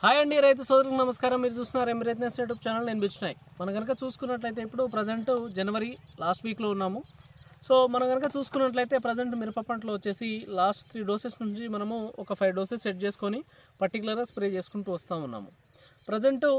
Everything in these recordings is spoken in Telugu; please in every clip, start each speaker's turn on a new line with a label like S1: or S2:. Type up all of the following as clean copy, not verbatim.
S1: హాయ్ అండి, రైతు సోదరులకు నమస్కారం. మీరు చూస్తున్నారు ఎంరైత్నెస్ యూట్యూబ్ ఛానల్. నేను బిచ్నాయ్. మనం కనుక చూసుకున్నట్లయితే ఇప్పుడు ప్రజెంట్ జనవరి లాస్ట్ వీక్లో ఉన్నాము. సో మనం కనుక చూసుకున్నట్లయితే ప్రజెంట్ మిరప పంటలో వచ్చేసి లాస్ట్ 3 డోసెస్ నుంచి మనము ఒక 5 డోసెస్ సెట్ చేసుకొని పర్టికులర్గా స్ప్రే చేసుకుంటూ వస్తూ ఉన్నాము. ప్రజెంట్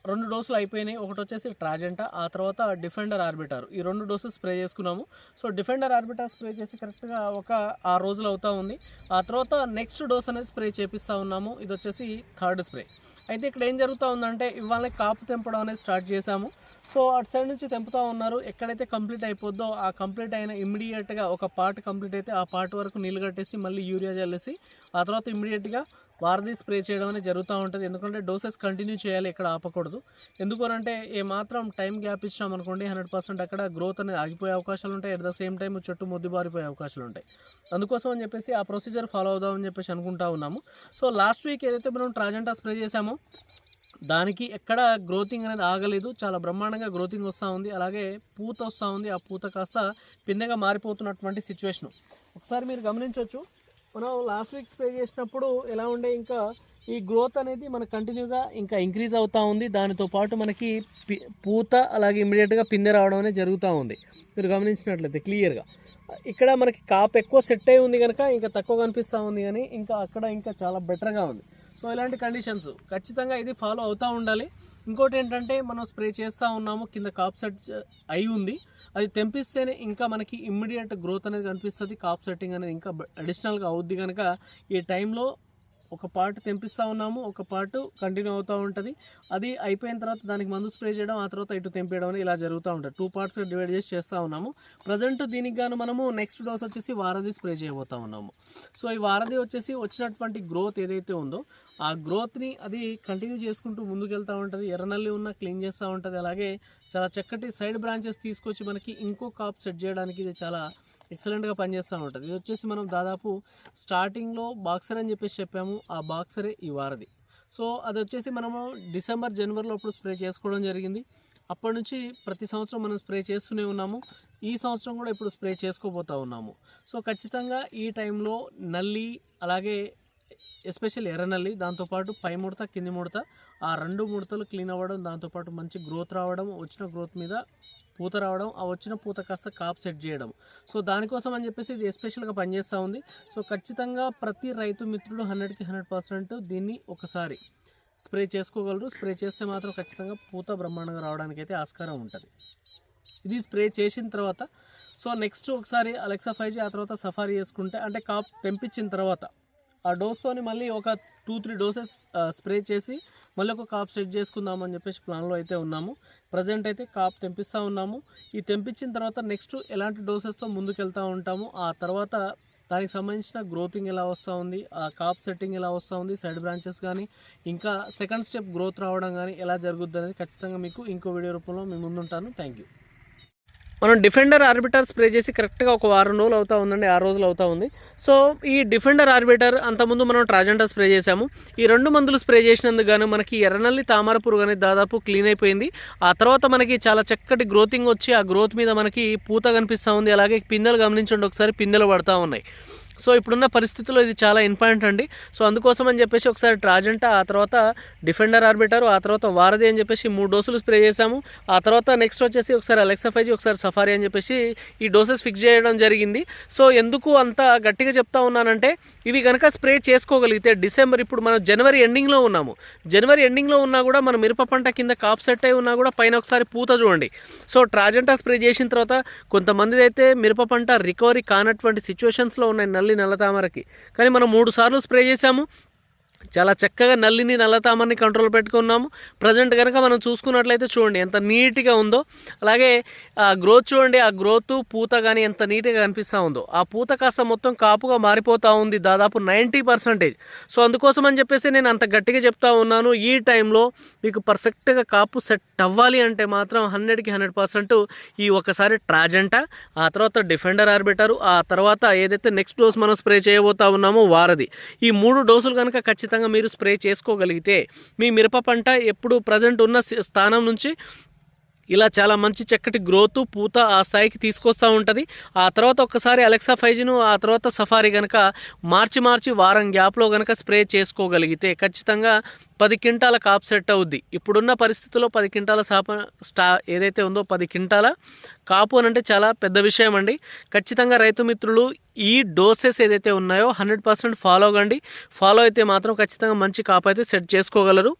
S1: 2 డోసులు అయిపోయినాయి. ఒకటి వచ్చేసి ట్రాజెంటా, ఆ తర్వాత డిఫెండర్ ఆర్బిటర్. ఈ 2 డోసెస్ స్ప్రే చేసుకున్నాము. సో డిఫెండర్ ఆర్బిటర్ స్ప్రే చేసి కరెక్ట్గా ఒక 6 రోజులు అవుతూ ఉంది. ఆ తర్వాత నెక్స్ట్ డోస్ అనేది స్ప్రే చేపిస్తూ ఉన్నాము. ఇది వచ్చేసి 3rd స్ప్రే. అయితే ఇక్కడ ఏం జరుగుతూ ఉందంటే ఇవాళ కాపు తెంపడం అనేది స్టార్ట్ చేశాము. సో అటు సైడ్ నుంచి తెంపుతూ ఉన్నారు. ఎక్కడైతే కంప్లీట్ అయిపోద్దో ఆ కంప్లీట్ అయిన ఇమ్మీడియట్గా ఒక పార్ట్ కంప్లీట్ అయితే ఆ పార్ట్ వరకు నీళ్ళు కట్టేసి మళ్ళీ యూరియా చల్లేసి ఆ తర్వాత ఇమ్మీడియట్గా వారధి స్ప్రే చేయడం అనేది జరుగుతూ ఉంటుంది. ఎందుకంటే డోసెస్ కంటిన్యూ చేయాలి, ఎక్కడ ఆపకూడదు. ఎందుకనంటే ఏమాత్రం టైం గ్యాప్ ఇచ్చినాం అనుకోండి 100% అక్కడ గ్రోత్ అనేది ఆగిపోయే అవకాశాలు ఉంటాయి. అట్ ద సేమ్ టైం చెట్టు మొద్దుబారిపోయే అవకాశాలు ఉంటాయి. అందుకోసం అని చెప్పేసి ఆ ప్రొసీజర్ ఫాలో అవుదామని చెప్పేసి అనుకుంటా ఉన్నాము. సో లాస్ట్ వీక్ ఏదైతే మనం ట్రాజెంటా స్ప్రే చేసామో దానికి ఎక్కడ గ్రోతింగ్ అనేది ఆగలేదు. చాలా బ్రహ్మాండంగా గ్రోతింగ్ వస్తూ ఉంది. అలాగే పూత వస్తూ ఉంది. ఆ పూత కాస్త పిందెగా మారిపోతున్నటువంటి సిచ్యువేషను ఒకసారి మీరు గమనించవచ్చు. మనం లాస్ట్ వీక్ స్ప్రే చేసినప్పుడు ఎలా ఉండే, ఇంకా ఈ గ్రోత్ అనేది మనకు కంటిన్యూగా ఇంకా ఇంక్రీజ్ అవుతూ ఉంది. దానితో పాటు మనకి పూత అలాగే ఇమ్మీడియట్గా పిందె రావడం అనేది జరుగుతూ ఉంది. మీరు గమనించినట్లయితే క్లియర్గా ఇక్కడ మనకి కాపు ఎక్కువ సెట్ అయి ఉంది కనుక ఇంకా తక్కువ కనిపిస్తూ ఉంది, కానీ ఇంకా అక్కడ ఇంకా చాలా బెటర్గా ఉంది. సో ఇలాంటి కండిషన్స్ ఖచ్చితంగా ఇది ఫాలో అవుతూ ఉండాలి. ఇంకోటి ఏంటంటే మనం స్ప్రే చేస్తూ ఉన్నాము, కింద కాప్ సెట్ అయి ఉంది. అది తెంపిస్తేనే ఇంకా మనకి ఇమ్మీడియట్ గ్రోత్ అనేది కనిపిస్తుంది. కాప్ సెట్టింగ్ అనేది ఇంకా అడిషనల్గా అవుద్ది కనుక ఈ టైంలో ఒక పార్ట్ తెంపిస్తూ ఉన్నాము, ఒక పార్ట్ కంటిన్యూ అవుతూ ఉంటుంది. అది అయిపోయిన తర్వాత దానికి మందు స్ప్రే చేయడం, ఆ తర్వాత ఇటు తెంపేయడం అనేది ఇలా జరుగుతూ ఉంటుంది. 2 పార్ట్స్గా డివైడ్ చేసి చేస్తూ ఉన్నాము. ప్రజెంట్ దీనికి గాను మనము నెక్స్ట్ డోస్ వచ్చేసి వారధి స్ప్రే చేయబోతూ ఉన్నాము. సో ఈ వారధి వచ్చేసి వచ్చినటువంటి గ్రోత్ ఏదైతే ఉందో ఆ గ్రోత్ని అది కంటిన్యూ చేసుకుంటూ ముందుకు వెళ్తూ ఉంటుంది. ఎర్రనల్లి ఉన్న క్లీన్ చేస్తూ ఉంటుంది. అలాగే చాలా చక్కటి సైడ్ బ్రాంచెస్ తీసుకొచ్చి మనకి ఇంకో కాప్ సెట్ చేయడానికి ఇది చాలా ఎక్సలెంట్గా పనిచేస్తూ ఉంటుంది. ఇది వచ్చేసి మనం దాదాపు స్టార్టింగ్లో బాక్సర్ అని చెప్పేసి చెప్పాము. ఆ బాక్సరే ఈ వారధి. సో అది వచ్చేసి మనము డిసెంబర్ జనవరిలో అప్పుడు స్ప్రే చేసుకోవడం జరిగింది. అప్పటి నుంచి ప్రతి సంవత్సరం మనం స్ప్రే చేస్తూనే ఉన్నాము. ఈ సంవత్సరం కూడా ఇప్పుడు స్ప్రే చేసుకోబోతూ ఉన్నాము. సో ఖచ్చితంగా ఈ టైంలో నల్లి అలాగే ఎస్పెషల్ ఎర్రనల్లి, దాంతోపాటు పై ముడత కింది ముడత, ఆ 2 ముడతలు క్లీన్ అవ్వడం, దాంతోపాటు మంచి గ్రోత్ రావడం, వచ్చిన గ్రోత్ మీద పూత రావడం, ఆ వచ్చిన పూత కాస్త కాప్ సెట్ చేయడం. సో దానికోసం అని చెప్పేసి ఇది ఎస్పెషల్గా పనిచేస్తూ ఉంది. సో ఖచ్చితంగా ప్రతి రైతు మిత్రుడు 100కి 100% దీన్ని ఒకసారి స్ప్రే చేసుకోగలరు. స్ప్రే చేస్తే మాత్రం ఖచ్చితంగా పూత బ్రహ్మాండంగా రావడానికి అయితే ఆస్కారం ఉంటుంది. ఇది స్ప్రే చేసిన తర్వాత సో నెక్స్ట్ ఒకసారి అలెక్సా 5G, ఆ తర్వాత సఫారీ చేసుకుంటే అంటే కాప్ తెంపించిన తర్వాత ఆ డోస్తోని మళ్ళీ ఒక 2-3 డోసెస్ స్ప్రే చేసి మళ్ళీ ఒక కాప్ సెట్ చేసుకుందామని చెప్పేసి ప్లాన్లో అయితే ఉన్నాము. ప్రజెంట్ అయితే కాప్ తెంపిస్తూ ఉన్నాము. ఈ తెంపించిన తర్వాత నెక్స్ట్ ఎలాంటి డోసెస్తో ముందుకు వెళ్తూ ఉంటాము, ఆ తర్వాత దానికి సంబంధించిన గ్రోతింగ్ ఎలా వస్తూ ఉంది, ఆ కాప్ సెట్టింగ్ ఎలా వస్తూ ఉంది, సైడ్ బ్రాంచెస్ కానీ ఇంకా సెకండ్ స్టెప్ గ్రోత్ రావడం కానీ ఎలా జరుగుద్ది అనేది ఖచ్చితంగా మీకు ఇంకో వీడియో రూపంలో మేము ముందుంటాను. Thank you. మనం డిఫెండర్ ఆర్బిటర్ స్ప్రే చేసి కరెక్ట్గా ఒక 1 వారం రోజులు అవుతూ ఉందండి, 6 రోజులు అవుతూ ఉంది. సో ఈ డిఫెండర్ ఆర్బిటర్ అంతకుముందు మనం ట్రాజెంటా స్ప్రే చేసాము. ఈ 2 మందులు స్ప్రే చేసినందుకు గాను మనకి ఎర్రనల్లి తామర పురుగు అనేది దాదాపు క్లీన్ అయిపోయింది. ఆ తర్వాత మనకి చాలా చక్కటి గ్రోతింగ్ వచ్చి ఆ గ్రోత్ మీద మనకి పూత కనిపిస్తూ ఉంది. అలాగే పిందెలు గమనించండి ఒకసారి, పిందెలు పడుతూ ఉన్నాయి. సో ఇప్పుడున్న పరిస్థితుల్లో ఇది చాలా ఇంపార్టెంట్ అండి. సో అందుకోసం అని చెప్పేసి ఒకసారి ట్రాజెంటా, ఆ తర్వాత డిఫెండర్ ఆర్బిటర్, ఆ తర్వాత వారధి అని చెప్పేసి 3 డోసులు స్ప్రే చేసాము. ఆ తర్వాత నెక్స్ట్ వచ్చేసి ఒకసారి అలెక్సా 5G, ఒకసారి సఫారీ అని చెప్పేసి ఈ డోసెస్ ఫిక్స్ చేయడం జరిగింది. సో ఎందుకు అంత గట్టిగా చెప్తా ఉన్నానంటే ఇవి కనుక స్ప్రే చేసుకోగలిగితే డిసెంబర్, ఇప్పుడు మనం జనవరి ఎండింగ్లో ఉన్నాము. జనవరి ఎండింగ్లో ఉన్నా కూడా మన మిరప పంట కింద కాప్ సెట్ అయి ఉన్నా కూడా పైన ఒకసారి పూత చూడండి. సో ట్రాజెంటా స్ప్రే చేసిన తర్వాత కొంతమంది అయితే మిరప పంట రికవరీ కానటువంటి సిచ్యువేషన్స్లో ఉన్నాయి నల్లతామరకి. కానీ మనం 3 సార్లు స్ప్రే చేసాము. చాలా చక్కగా నల్లిని నల్లతామరని కంట్రోల్ పెట్టుకున్నాము. ప్రజెంట్ కనుక మనం చూసుకున్నట్లయితే చూడండి ఎంత నీట్గా ఉందో. అలాగే ఆ గ్రోత్ చూడండి, ఆ గ్రోత్ పూత కానీ ఎంత నీట్గా కనిపిస్తూ ఉందో. ఆ పూత కాస్త మొత్తం కాపుగా మారిపోతూ ఉంది దాదాపు 90%. సో అందుకోసం అని చెప్పేసి నేను అంత గట్టిగా చెప్తా ఉన్నాను. ఈ టైంలో మీకు పర్ఫెక్ట్గా కాపు సెట్ అవ్వాలి అంటే మాత్రం 100కి 100% ఈ ఒకసారి ట్రాజెంటా, ఆ తర్వాత డిఫెండర్ ఆర్బిటర్, ఆ తర్వాత ఏదైతే నెక్స్ట్ డోస్ మనం స్ప్రే చేయబోతా ఉన్నామో వారధి, ఈ 3 డోసులు కనుక ఖచ్చితంగా మీరు స్ప్రే చేసుకోగలిగితే మీ మిరప పంట ఎప్పుడు ప్రజెంట్ ఉన్న స్థానం నుంచి ఇలా చాలా మంచి చక్కటి గ్రోత్ పూత ఆ స్థాయికి తీసుకొస్తూ ఉంటుంది. ఆ తర్వాత ఒక్కసారి అలెక్సా 5Gను ఆ తర్వాత సఫారీ కనుక మార్చి వారం గ్యాప్లో కనుక స్ప్రే చేసుకోగలిగితే ఖచ్చితంగా 10 క్వింటాల కాపు సెట్ అవుద్ది. ఇప్పుడున్న పరిస్థితుల్లో 10 క్వింటాల ఏదైతే ఉందో 10 క్వింటాల కాపు అని అంటే చాలా పెద్ద విషయం అండి. ఖచ్చితంగా రైతు మిత్రులు ఈ డోసెస్ ఏదైతే ఉన్నాయో 100% ఫాలో కండి. ఫాలో అయితే మాత్రం ఖచ్చితంగా మంచి కాపు అయితే సెట్ చేసుకోగలరు.